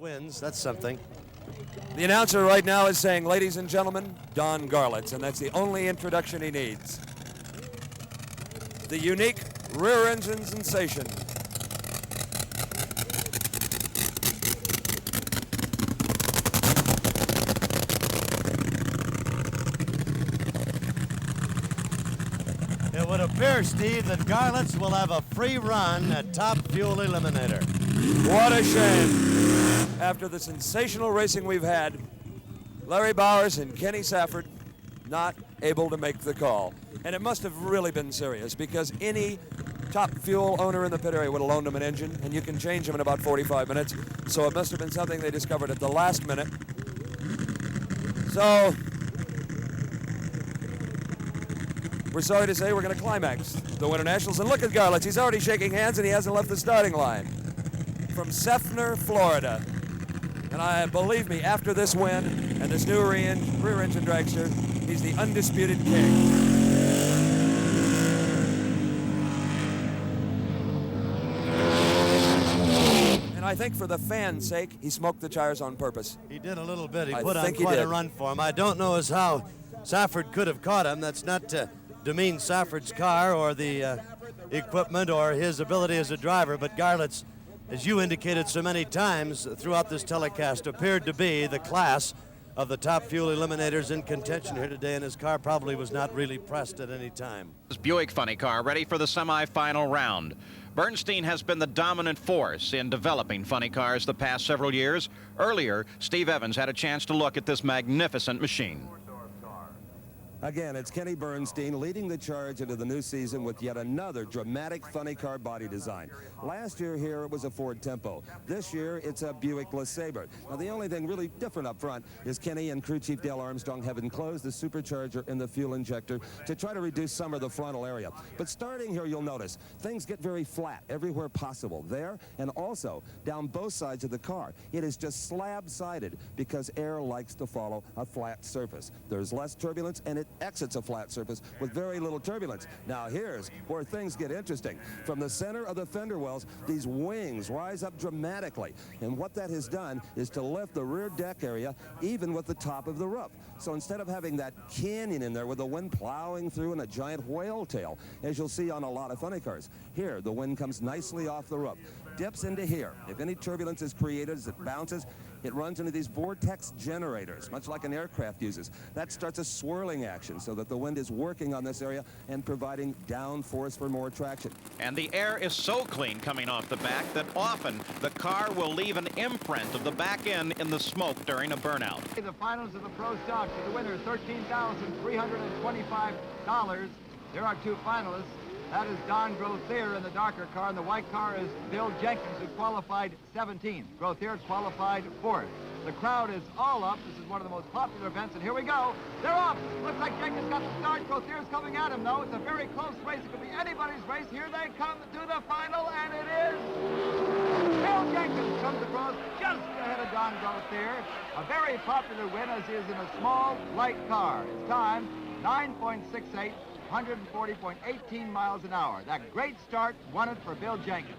wins. That's something. The announcer right now is saying, ladies and gentlemen, Don Garlits, and that's the only introduction he needs. The unique rear engine sensation. It would appear, Steve, that Garlits will have a free run at Top Fuel Eliminator. What a shame. After the sensational racing we've had, Larry Bowers and Kenny Safford not able to make the call. And it must have really been serious, because any Top Fuel owner in the pit area would have loaned them an engine, and you can change them in about 45 minutes. So it must have been something they discovered at the last minute. So we're sorry to say we're going to climax the Winter Nationals. And look at Garlits. He's already shaking hands, and he hasn't left the starting line. From Seffner, Florida. And believe me, after this win and this new rear engine dragster, he's the undisputed king. And I think for the fans' sake, he smoked the tires on purpose. He did a little bit. He put on quite a run for him. I don't know as how Safford could have caught him. That's not to demean Safford's car or the equipment or his ability as a driver, but Garlits, as you indicated so many times throughout this telecast, appeared to be the class of the Top Fuel Eliminators in contention here today, and his car probably was not really pressed at any time. This Buick funny car ready for the semi-final round. Bernstein has been the dominant force in developing funny cars the past several years. Earlier, Steve Evans had a chance to look at this magnificent machine. Again, it's Kenny Bernstein leading the charge into the new season with yet another dramatic funny car body design. Last year here it was a Ford Tempo. This year it's a Buick LeSabre. Now the only thing really different up front is Kenny and crew chief Dale Armstrong have enclosed the supercharger in the fuel injector to try to reduce some of the frontal area. But starting here, you'll notice things get very flat everywhere possible. There and also down both sides of the car. It is just slab-sided because air likes to follow a flat surface. There's less turbulence and it exits a flat surface with very little turbulence. Now here's where things get interesting. From the center of the fender wells, these wings rise up dramatically. And what that has done is to lift the rear deck area even with the top of the roof. So instead of having that canyon in there with the wind plowing through in a giant whale tail, as you'll see on a lot of funny cars, here the wind comes nicely off the roof, dips into here. If any turbulence is created as it bounces, it runs into these vortex generators, much like an aircraft uses. That starts a swirling action so that the wind is working on this area and providing down force for more traction. And the air is so clean coming off the back that often the car will leave an imprint of the back end in the smoke during a burnout. The finals of the Pro Stocks, the winner, $13,325. There are two finalists. That is Don Grothier in the darker car, and the white car is Bill Jenkins, who qualified 17th. Grothier qualified 4th. The crowd is all up. This is one of the most popular events, and here we go. They're off. Looks like Jenkins got the start. Grothier's coming at him, though. It's a very close race. It could be anybody's race. Here they come to the final, and it is Bill Jenkins comes across just ahead of Don Grothier. A very popular win, as he is in a small, light car. His time, 9.68. 140.18 miles an hour. That great start won it for Bill Jenkins.